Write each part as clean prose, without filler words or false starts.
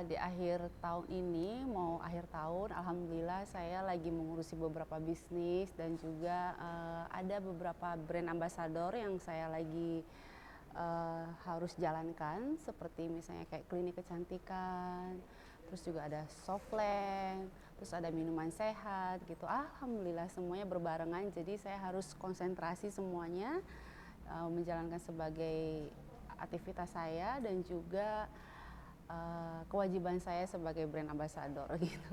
Di akhir tahun ini, mau akhir tahun, alhamdulillah saya lagi mengurusi beberapa bisnis dan juga ada beberapa brand ambassador yang saya lagi harus jalankan, seperti misalnya kayak klinik kecantikan, terus juga ada Softland, terus ada minuman sehat gitu. Alhamdulillah semuanya berbarengan, jadi saya harus konsentrasi semuanya menjalankan sebagai aktivitas saya dan juga kewajiban saya sebagai brand ambassador gitu.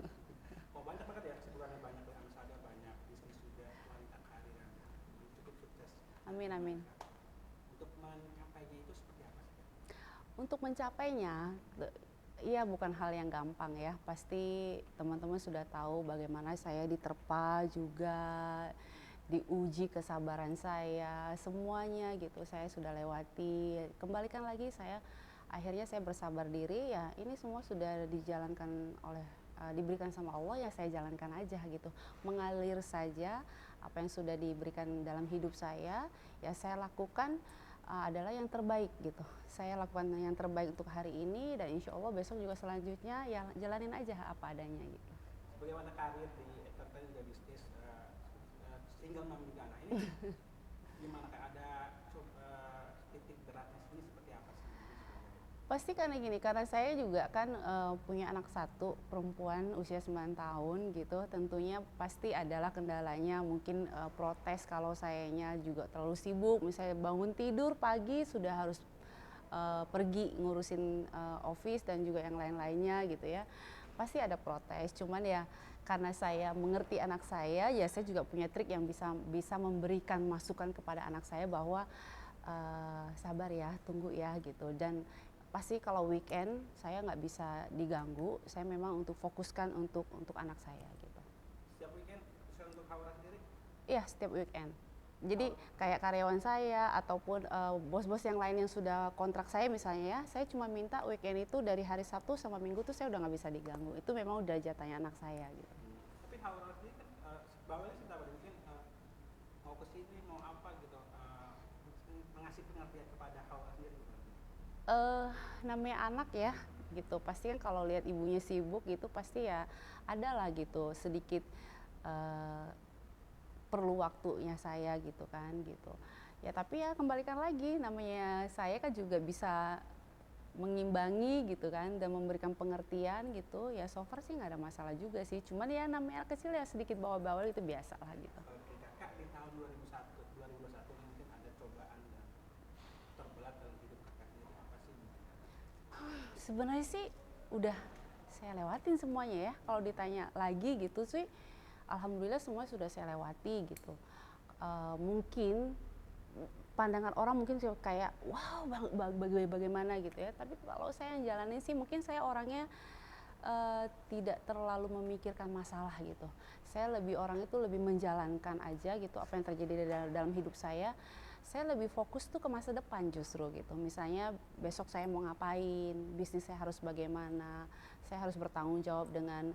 Oh, banyak banget ya kesibukannya, banyak brand ambassador, banyak bisnis juga, wanita karir yang cukup sukses. Amin amin. Untuk mencapainya itu seperti apa sih? Untuk mencapainya, iya bukan hal yang gampang ya. Pasti teman-teman sudah tahu bagaimana saya diterpa juga, diuji kesabaran saya, semuanya gitu saya sudah lewati. Kembalikan lagi akhirnya saya bersabar diri, ya ini semua sudah dijalankan oleh diberikan sama Allah, ya saya jalankan aja gitu, mengalir saja apa yang sudah diberikan dalam hidup saya, ya saya lakukan adalah yang terbaik gitu. Saya lakukan yang terbaik untuk hari ini dan insya Allah besok juga selanjutnya ya jalanin aja apa adanya gitu. Bagaimana karir di entertain juga bisnis, single mom juga, nah ini gimana, kayak ada titik beratnya sini seperti apa sih? Pasti karena gini, karena saya juga kan punya anak satu perempuan usia 9 tahun gitu, tentunya pasti adalah kendalanya mungkin protes kalau sayanya juga terlalu sibuk, misalnya bangun tidur pagi sudah harus pergi ngurusin office dan juga yang lain-lainnya gitu ya. Pasti ada protes, cuman ya karena saya mengerti anak saya, ya saya juga punya trik yang bisa memberikan masukan kepada anak saya bahwa sabar ya, tunggu ya gitu. Dan pasti kalau weekend saya nggak bisa diganggu, saya memang untuk fokuskan untuk anak saya gitu. Setiap weekend bisa untuk Haura sendiri? Iya, setiap weekend. Jadi kayak karyawan saya ataupun bos-bos yang lain yang sudah kontrak saya misalnya ya, saya cuma minta weekend itu dari hari Sabtu sama Minggu tuh saya udah nggak bisa diganggu. Itu memang udah jatahnya anak saya gitu. Tapi Haura sendiri kan bawahnya sudah mungkin mau ke sini mau apa gitu, mengasih pengertian kepada Haura sendiri. Namanya anak ya gitu, pasti kan kalau lihat ibunya sibuk gitu pasti ya ada lah gitu sedikit uh, perlu waktunya saya gitu kan gitu ya. Tapi ya kembalikan lagi, namanya saya kan juga bisa mengimbangi gitu kan dan memberikan pengertian gitu ya. So far sih nggak ada masalah juga sih, cuman ya namanya kecil ya sedikit bawel-bawel itu biasa lah gitu. Oke, kakak di tahun 2021 mungkin ada cobaan dan terbelat dalam hidup kakak ini apa sih? Sebenarnya sih udah saya lewatin semuanya ya, kalau ditanya lagi gitu sih alhamdulillah semua sudah saya lewati gitu. Mungkin pandangan orang mungkin kayak wow bagaimana gitu ya, tapi kalau saya yang jalanin sih mungkin saya orangnya tidak terlalu memikirkan masalah gitu. Saya lebih orang itu lebih menjalankan aja gitu apa yang terjadi dalam hidup saya. Saya lebih fokus tuh ke masa depan justru gitu. Misalnya besok saya mau ngapain, bisnis saya harus bagaimana, saya harus bertanggung jawab dengan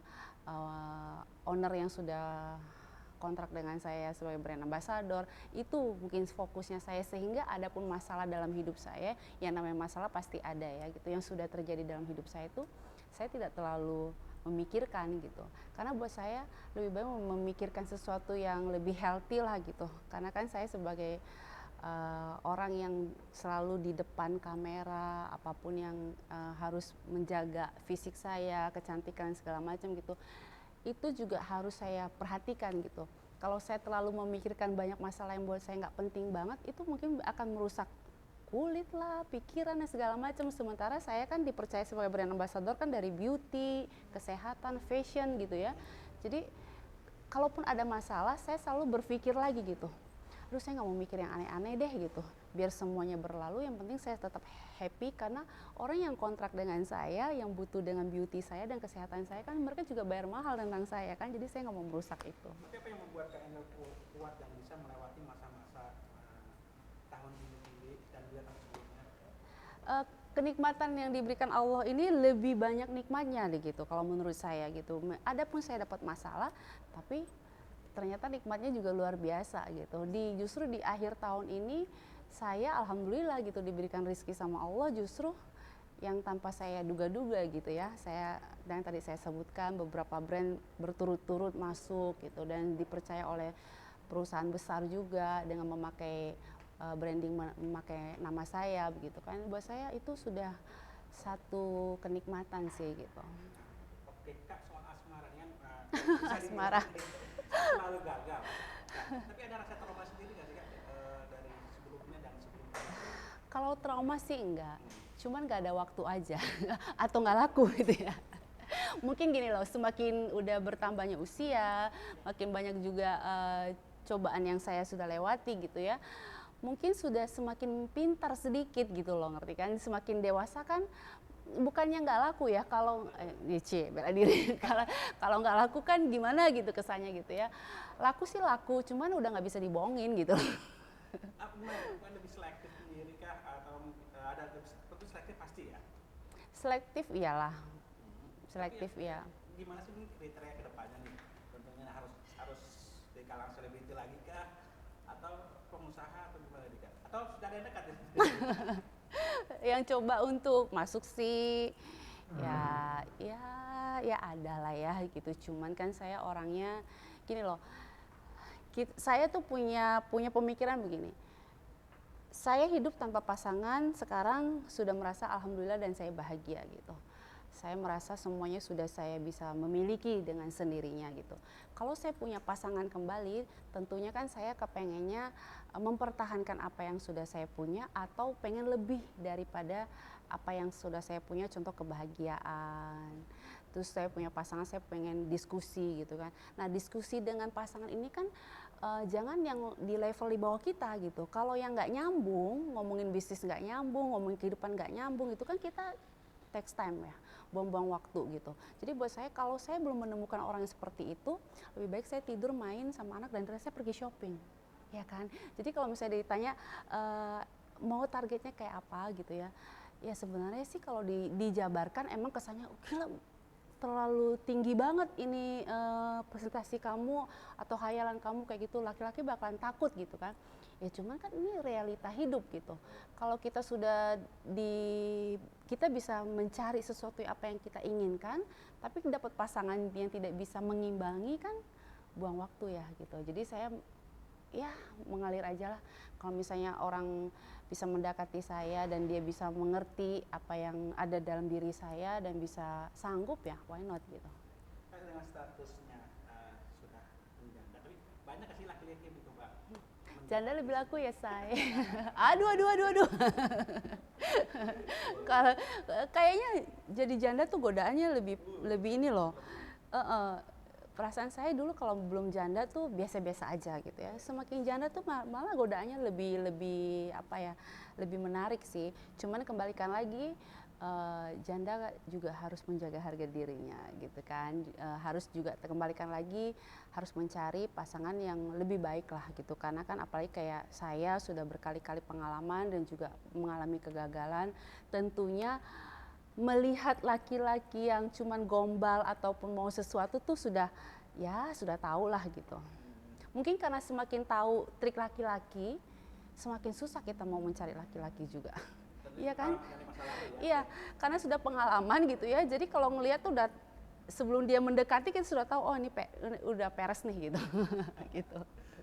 owner yang sudah kontrak dengan saya sebagai brand ambassador. Itu mungkin fokusnya saya, sehingga adapun masalah dalam hidup saya, yang namanya masalah pasti ada ya gitu, yang sudah terjadi dalam hidup saya itu saya tidak terlalu memikirkan gitu, karena buat saya lebih baik memikirkan sesuatu yang lebih healthy lah gitu, karena kan saya sebagai orang yang selalu di depan kamera, apapun yang harus menjaga fisik saya, kecantikan segala macam gitu, itu juga harus saya perhatikan gitu. Kalau saya terlalu memikirkan banyak masalah yang buat saya nggak penting banget, itu mungkin akan merusak kulit lah, pikiran dan segala macam. Sementara saya kan dipercaya sebagai brand ambassador kan dari beauty, kesehatan, fashion gitu ya. Jadi kalaupun ada masalah, saya selalu berpikir lagi gitu, aduh saya nggak mau mikir yang aneh-aneh deh gitu, biar semuanya berlalu, yang penting saya tetap happy. Karena orang yang kontrak dengan saya, yang butuh dengan beauty saya dan kesehatan saya, kan mereka juga bayar mahal tentang saya kan, jadi saya nggak mau merusak itu. Tapi apa yang membuat Kak Endel kuat dan bisa melewati masa-masa tahun ini dan juga tahun sebelumnya? Kenikmatan yang diberikan Allah ini lebih banyak nikmatnya deh gitu kalau menurut saya gitu. Adapun saya dapat masalah, tapi ternyata nikmatnya juga luar biasa gitu. Justru di akhir tahun ini saya alhamdulillah gitu diberikan rezeki sama Allah, justru yang tanpa saya duga-duga gitu ya. Dan tadi saya sebutkan beberapa brand berturut-turut masuk gitu dan dipercaya oleh perusahaan besar juga dengan memakai branding, memakai nama saya begitu kan. Buat saya itu sudah satu kenikmatan sih gitu. Oke Kak, soal asmara yang bisa Asmara. selalu gagal. Nah, tapi ada rasa trauma sendiri nggak sih Kak dari sebelumnya dan sebelumnya? Kalau trauma sih enggak, cuman nggak ada waktu aja atau nggak laku gitu ya. Mungkin gini loh, semakin udah bertambahnya usia, makin banyak juga cobaan yang saya sudah lewati gitu ya. Mungkin sudah semakin pintar sedikit gitu loh, ngerti kan? Semakin dewasa kan bukannya nggak laku ya, kalau bela diri. Kalau nggak laku kan gimana gitu kesannya gitu ya. Laku sih laku, cuman udah nggak bisa dibohongin gitu. Bukan lebih selektif sendiri kah atau ada tentu selektif pasti ya? Selektif iyalah, selektif Tapi ya. gimana sih kriteria kedepannya nih? Tentunya harus harus di kalangan selebriti lagi kah? Atau pengusaha atau gimana nih Kak? Atau sudah ada yang dekat ya? Yang coba untuk masuk sih ya ya ada lah ya gitu, cuman kan saya orangnya gini loh, saya tuh punya pemikiran begini, saya hidup tanpa pasangan sekarang sudah merasa alhamdulillah dan saya bahagia gitu. Saya merasa semuanya sudah saya bisa memiliki dengan sendirinya gitu. Kalau saya punya pasangan kembali, tentunya kan saya kepengennya mempertahankan apa yang sudah saya punya atau pengen lebih daripada apa yang sudah saya punya, contoh kebahagiaan. Terus saya punya pasangan, saya pengen diskusi gitu kan. Nah, diskusi dengan pasangan ini kan jangan yang di level di bawah kita gitu. Kalau yang nggak nyambung, ngomongin bisnis nggak nyambung, ngomongin kehidupan nggak nyambung, itu kan kita takes time ya, buang-buang waktu gitu. Jadi buat saya kalau saya belum menemukan orang yang seperti itu, lebih baik saya tidur main sama anak dan terus saya pergi shopping, ya kan. Jadi kalau misalnya ditanya mau targetnya kayak apa gitu ya, ya sebenarnya sih kalau dijabarkan emang kesannya gila terlalu tinggi banget ini presentasi kamu atau hayalan kamu kayak gitu, laki-laki bakalan takut gitu kan. Ya cuman kan ini realita hidup gitu. Kalau kita sudah kita bisa mencari sesuatu apa yang kita inginkan, tapi dapat pasangan yang tidak bisa mengimbangi kan buang waktu ya gitu. Jadi saya ya mengalir aja lah. Kalau misalnya orang bisa mendekati saya dan dia bisa mengerti apa yang ada dalam diri saya dan bisa sanggup ya, why not gitu. Kan dengan statusnya sudah menjanda, tapi banyak sih laki-laki yang mencoba Janda lebih laku ya say. aduh. Kalau kayaknya jadi janda tuh godaannya lebih ini loh. Perasaan saya dulu kalau belum janda tuh biasa-biasa aja gitu ya. Semakin janda tuh malah godaannya lebih apa ya, lebih menarik sih. Cuman kembalikan lagi janda juga harus menjaga harga dirinya gitu kan. Harus juga kembalikan lagi harus mencari pasangan yang lebih baik lah gitu, karena kan apalagi kayak saya sudah berkali-kali pengalaman dan juga mengalami kegagalan, tentunya melihat laki-laki yang cuman gombal ataupun mau sesuatu tuh sudah tahu lah gitu. Mungkin karena semakin tahu trik laki-laki, semakin susah kita mau mencari laki-laki juga. Iya kan? Iya, karena sudah pengalaman gitu ya. Jadi kalau ngelihat tuh udah sebelum dia mendekati kita sudah tahu, oh ini udah peres nih gitu. gitu.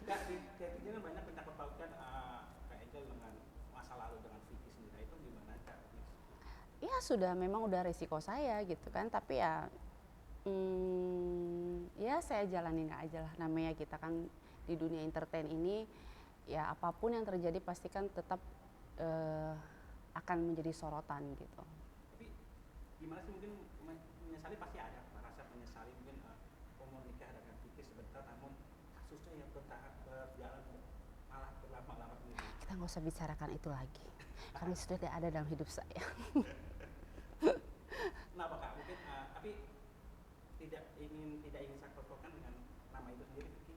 Kak, di TV kan banyak menyangkut pautkan Kak Angel dengan masa lalu dengan Vicky sendiri, itu gimana Kak? Ya sudah, memang udah resiko saya gitu kan, tapi ya ya saya jalanin aja lah, namanya kita kan di dunia entertain ini, ya apapun yang terjadi pasti kan tetap akan menjadi sorotan gitu. Tapi gimana sih, mungkin menyesali pasti ada, rasa menyesali mungkin mau nikah dengan Vicky sebentar, namun kasusnya yang berjalan malah berlama-lama sendiri. Kita nggak usah bicarakan itu lagi, karena sudah tidak ada dalam hidup saya. Kenapa Kak? Mungkin tapi tidak ingin sakit dengan nama itu sendiri, Vicky?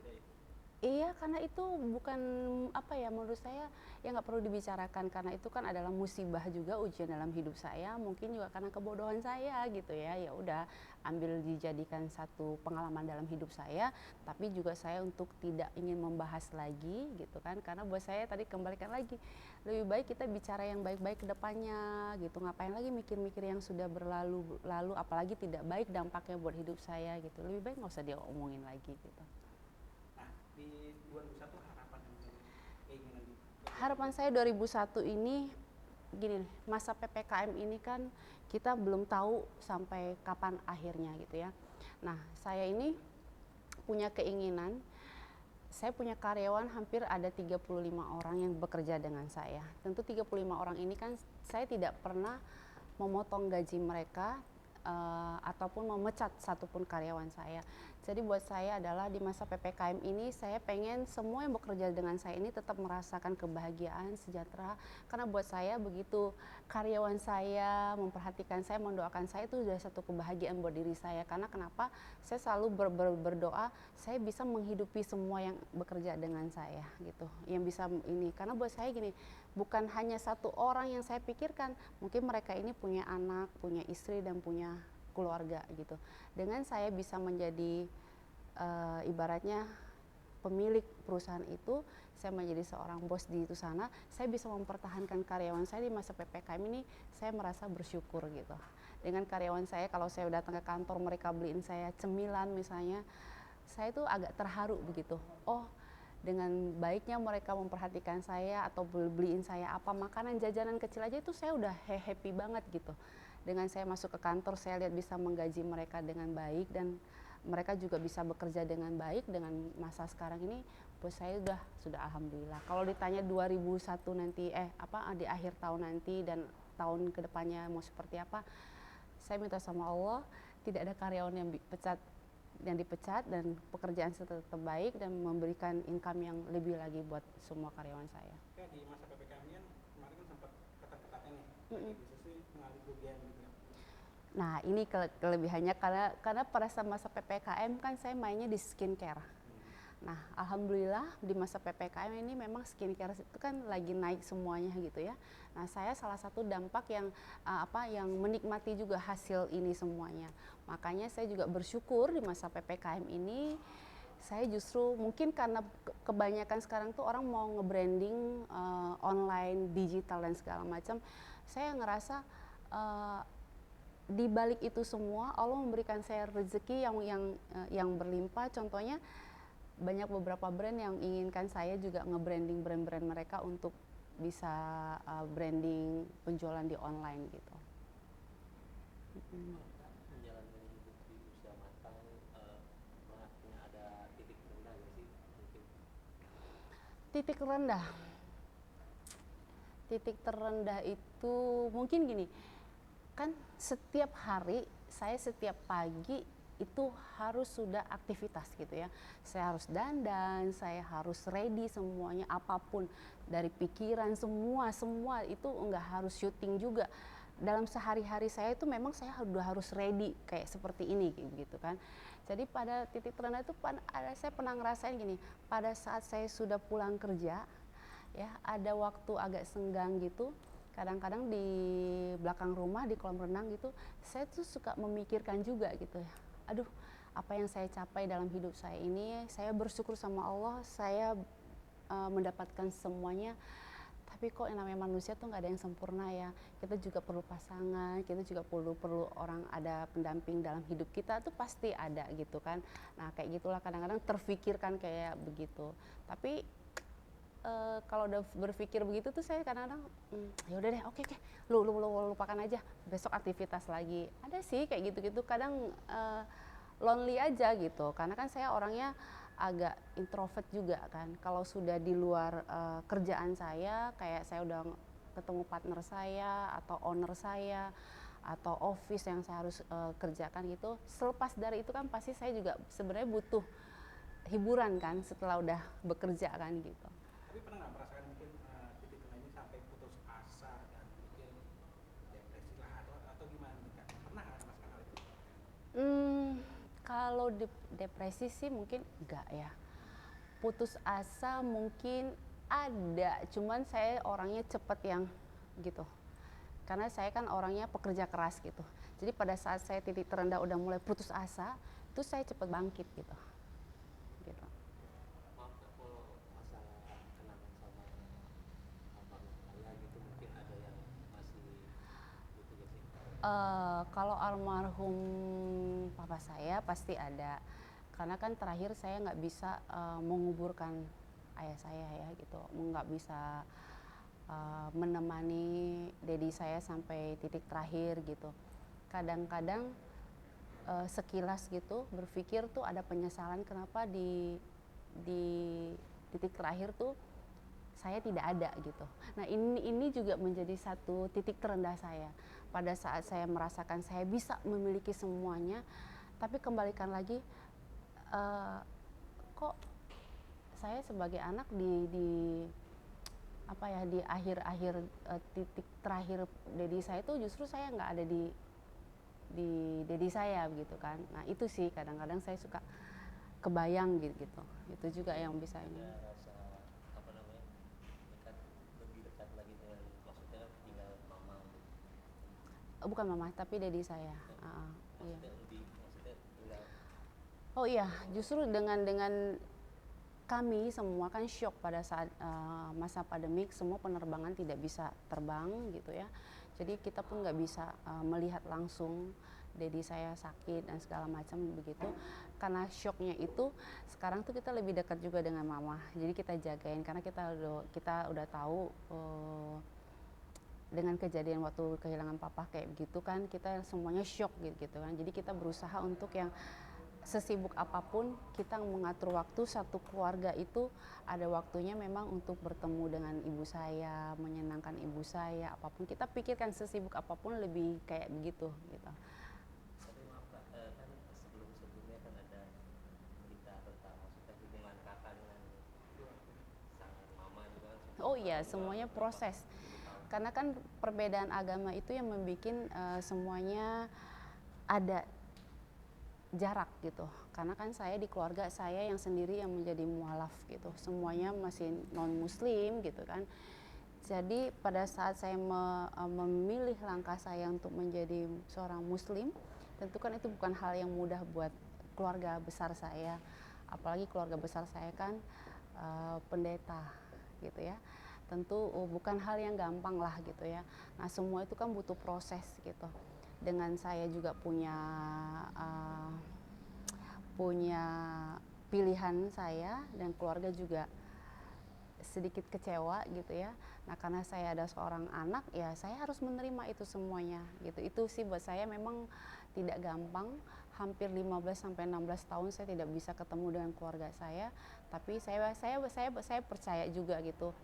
Tidak. Iya, karena itu bukan apa ya, menurut saya ya nggak perlu dibicarakan karena itu kan adalah musibah juga ujian dalam hidup saya, mungkin juga karena kebodohan saya gitu ya. Ya udah ambil dijadikan satu pengalaman dalam hidup saya, tapi juga saya untuk tidak ingin membahas lagi gitu kan. Karena buat saya tadi kembalikan lagi, lebih baik kita bicara yang baik-baik ke depannya gitu. Ngapain lagi mikir-mikir yang sudah berlalu lalu apalagi tidak baik dampaknya buat hidup saya gitu. Lebih baik nggak usah diomongin lagi gitu. Nah, di 2001 harapan dan keinginan di Harapan saya 2001 ini gini nih, masa PPKM ini kan kita belum tahu sampai kapan akhirnya gitu ya. Nah, saya ini punya keinginan, saya punya karyawan hampir ada 35 orang yang bekerja dengan saya. Tentu 35 orang ini kan saya tidak pernah memotong gaji mereka ataupun memecat satupun karyawan saya. Jadi buat saya adalah di masa PPKM ini saya pengen semua yang bekerja dengan saya ini tetap merasakan kebahagiaan, sejahtera. Karena buat saya begitu karyawan saya memperhatikan saya, mendoakan saya itu sudah satu kebahagiaan buat diri saya. Karena kenapa? Saya selalu berdoa saya bisa menghidupi semua yang bekerja dengan saya gitu. Yang bisa ini karena buat saya gini, bukan hanya satu orang yang saya pikirkan, mungkin mereka ini punya anak, punya istri dan punya keluarga gitu. Dengan saya bisa menjadi ibaratnya pemilik perusahaan itu, saya menjadi seorang bos di itu sana, saya bisa mempertahankan karyawan saya di masa PPKM ini, saya merasa bersyukur gitu. Dengan karyawan saya kalau saya datang ke kantor mereka beliin saya cemilan misalnya, saya tuh agak terharu begitu. Oh, dengan baiknya mereka memperhatikan saya atau beliin saya apa makanan jajanan kecil aja itu saya udah happy banget gitu. Dengan saya masuk ke kantor saya lihat bisa menggaji mereka dengan baik dan mereka juga bisa bekerja dengan baik dengan masa sekarang ini buat saya sudah alhamdulillah. Kalau ditanya 2001 nanti di akhir tahun nanti dan tahun kedepannya mau seperti apa, saya minta sama Allah tidak ada karyawan yang dipecat dan pekerjaan saya tetap baik dan memberikan income yang lebih lagi buat semua karyawan saya. Oke, di masa PPKM ini kan kemarin kan sempat ketat-ketatnya nih, bagi bisnis ini mengalami kerugian gitu ya. Nah ini kelebihannya karena pada saat masa PPKM kan saya mainnya di skincare. Nah alhamdulillah di masa PPKM ini memang skincare itu kan lagi naik semuanya gitu ya. Nah saya salah satu dampak yang yang menikmati juga hasil ini semuanya. Makanya saya juga bersyukur di masa PPKM ini saya justru mungkin karena kebanyakan sekarang tuh orang mau nge-branding online, digital dan segala macam. Saya ngerasa di balik itu semua Allah memberikan saya rezeki yang berlimpah. Contohnya banyak beberapa brand yang inginkan saya juga nge-branding brand-brand mereka untuk bisa branding penjualan di online gitu. Menjalani hidup di usia matang, mengakunya ada titik terendah nggak sih mungkin? Titik terendah itu mungkin gini, kan setiap hari saya setiap pagi itu harus sudah aktivitas gitu ya. Saya harus dandan, saya harus ready semuanya apapun dari pikiran semua itu enggak harus syuting juga. Dalam sehari-hari saya itu memang saya harus ready kayak seperti ini gitu kan. Jadi pada titik terendah itu saya pernah ngerasain gini, pada saat saya sudah pulang kerja ya ada waktu agak senggang gitu. Kadang-kadang di belakang rumah di kolam renang gitu saya tuh suka memikirkan juga gitu ya, aduh apa yang saya capai dalam hidup saya ini, saya bersyukur sama Allah saya mendapatkan semuanya, tapi kok yang namanya manusia tuh nggak ada yang sempurna ya, kita juga perlu pasangan, kita juga perlu orang ada pendamping dalam hidup kita tuh pasti ada gitu kan. Nah kayak gitulah kadang-kadang terfikirkan kayak begitu, tapi kalau udah berpikir begitu tuh saya kadang-kadang ya udah deh oke, lu lupakan aja, besok aktivitas lagi. Ada sih kayak gitu-gitu kadang lonely aja gitu karena kan saya orangnya agak introvert juga kan. Kalau sudah di luar kerjaan saya kayak saya udah ketemu partner saya atau owner saya atau office yang saya harus kerjakan gitu, selepas dari itu kan pasti saya juga sebenarnya butuh hiburan kan setelah udah bekerja kan gitu. Tapi pernah nggak merasakan mungkin titik terendah ini sampai putus asa dan mungkin depresi lah atau gimana nih Kak? Pernah nggak merasakan hal itu? Kalau depresi sih mungkin enggak ya. Putus asa mungkin ada, cuman saya orangnya cepet yang gitu. Karena saya kan orangnya pekerja keras gitu. Jadi pada saat saya titik terendah udah mulai putus asa, itu saya cepet bangkit gitu. Gitu. Maaf Kak, kalau masalah kenangan sama abang ayah gitu mungkin ada yang masih gitu gak sih? Kalau almarhum papa saya pasti ada, karena kan terakhir saya nggak bisa menguburkan ayah saya ya gitu, nggak bisa menemani dedi saya sampai titik terakhir gitu. Kadang-kadang sekilas gitu berpikir tuh ada penyesalan kenapa di titik terakhir tuh saya tidak ada gitu. Nah ini juga menjadi satu titik terendah saya pada saat saya merasakan saya bisa memiliki semuanya, tapi kembalikan lagi kok saya sebagai anak di apa ya di akhir-akhir titik terakhir dedi saya itu justru saya nggak ada di dedi saya gitu kan. Nah itu sih kadang-kadang saya suka kebayang gitu. Itu juga yang bisa ini. Ada rasa apa namanya dekat, lebih dekat lagi dengan maksudnya kan tinggal mama gitu. Bukan mama tapi dedi saya. Iya. Maksudnya lebih maksudnya tinggal Oh iya, justru dengan kami semua kan shock pada saat masa pandemik, semua penerbangan tidak bisa terbang gitu ya. Jadi kita pun nggak bisa melihat langsung dedi saya sakit dan segala macam begitu. Karena shocknya itu sekarang tuh kita lebih dekat juga dengan mama. Jadi kita jagain karena kita udah tahu dengan kejadian waktu kehilangan papa kayak begitu kan, kita semuanya shock gitu kan. Jadi kita berusaha untuk yang sesibuk apapun kita mengatur waktu, satu keluarga itu ada waktunya memang untuk bertemu dengan ibu saya, menyenangkan ibu saya, apapun kita pikirkan sesibuk apapun lebih kayak begitu gitu. tapi maaf Kak, kan sebelumnya kan ada berita tentang maksudnya hubungan kakak dengan sang mama juga kan Oh iya, semuanya proses. Karena kan perbedaan agama itu yang membuat semuanya ada jarak gitu. Karena kan saya di keluarga saya yang sendiri yang menjadi mualaf gitu. Semuanya masih non muslim gitu kan. Jadi pada saat saya memilih langkah saya untuk menjadi seorang muslim, tentu kan itu bukan hal yang mudah buat keluarga besar saya. Apalagi keluarga besar saya kan pendeta gitu ya. Tentu bukan hal yang gampang lah gitu ya. Nah semua itu kan butuh proses gitu. Dengan saya juga punya pilihan saya dan keluarga juga sedikit kecewa gitu ya. Nah karena saya ada seorang anak ya saya harus menerima itu semuanya gitu. Itu sih buat saya memang tidak gampang. Hampir 15 sampai 16 tahun saya tidak bisa ketemu dengan keluarga saya, tapi saya percaya juga gitu.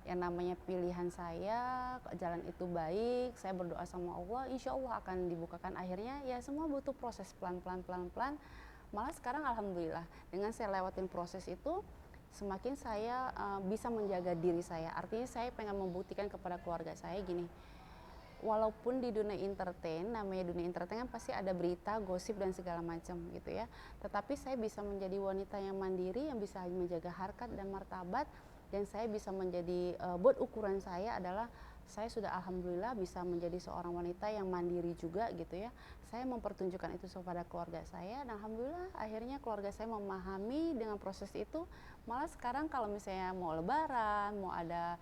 Yang namanya pilihan saya, jalan itu baik, saya berdoa sama Allah, insya Allah akan dibukakan. Akhirnya ya semua butuh proses pelan-pelan. Malah sekarang alhamdulillah dengan saya lewatin proses itu, semakin saya bisa menjaga diri saya. Artinya saya pengen membuktikan kepada keluarga saya gini, walaupun di dunia entertain, namanya dunia entertain kan pasti ada berita, gosip dan segala macam gitu ya. Tetapi saya bisa menjadi wanita yang mandiri, yang bisa menjaga harkat dan martabat, dan saya bisa menjadi buat ukuran saya adalah saya sudah alhamdulillah bisa menjadi seorang wanita yang mandiri juga gitu ya. Saya mempertunjukkan itu kepada keluarga saya dan alhamdulillah akhirnya keluarga saya memahami dengan proses itu. Malah sekarang kalau misalnya mau lebaran, mau ada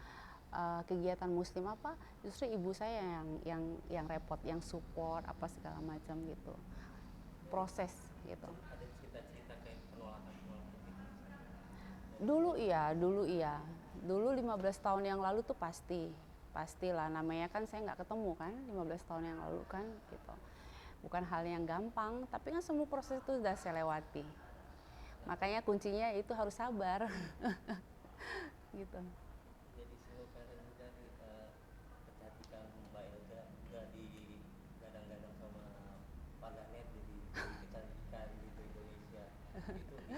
kegiatan muslim apa, justru ibu saya yang repot, yang support apa segala macam gitu. Proses gitu. ada cerita-cerita kayak penolakan gitu. Dulu iya. Dulu 15 tahun yang lalu tuh pastilah, namanya kan saya nggak ketemu kan 15 tahun yang lalu kan gitu. Bukan hal yang gampang, tapi kan semua proses itu sudah saya lewati. Makanya kuncinya itu harus sabar. Gitu. Jadi single parent juga nih, kecantikan Mbak Elga udah digadang-gadang sama warganet jadi kecantikan gitu Indonesia itu gimana?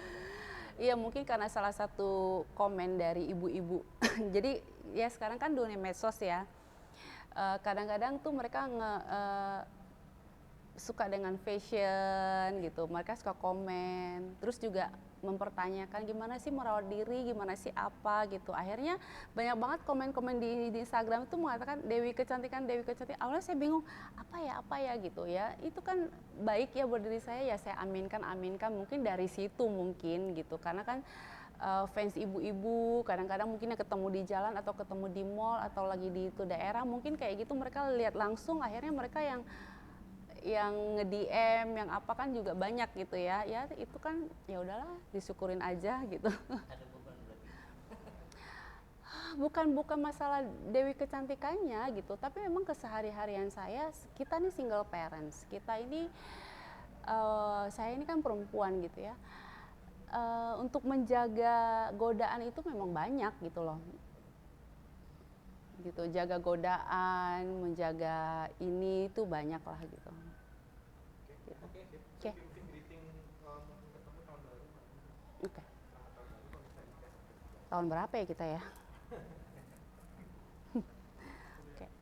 Iya mungkin karena salah satu komen dari ibu-ibu. Jadi ya sekarang kan dunia medsos ya. Kadang-kadang tuh mereka suka dengan fashion gitu. Mereka suka komen. Terus juga mempertanyakan gimana sih merawat diri, gimana sih apa gitu. Akhirnya banyak banget komen-komen di Instagram itu mengatakan Dewi Kecantikan, Dewi Kecantikan. Awalnya saya bingung apa ya gitu ya. Itu kan baik ya buat diri saya, ya saya aminkan mungkin dari situ mungkin gitu. Karena kan fans ibu-ibu kadang-kadang mungkin yang ketemu di jalan atau ketemu di mall atau lagi di itu daerah mungkin kayak gitu, mereka lihat langsung, akhirnya mereka yang nge-DM yang apa kan juga banyak gitu ya. Ya itu kan ya udahlah disyukurin aja gitu. Ada beban berarti. Bukan masalah Dewi Kecantikannya gitu, tapi memang kesehari-harian saya, kita nih single parents, kita ini saya ini kan perempuan gitu ya. Untuk menjaga godaan itu memang banyak gitu loh, gitu, jaga godaan, menjaga ini itu banyak lah gitu. Oke, sip. Oke. Mungkin greeting ketemu tahun baru. Oke. Selamat tahun baru kalau misalnya nikah sampai Tahun berapa ya kita ya?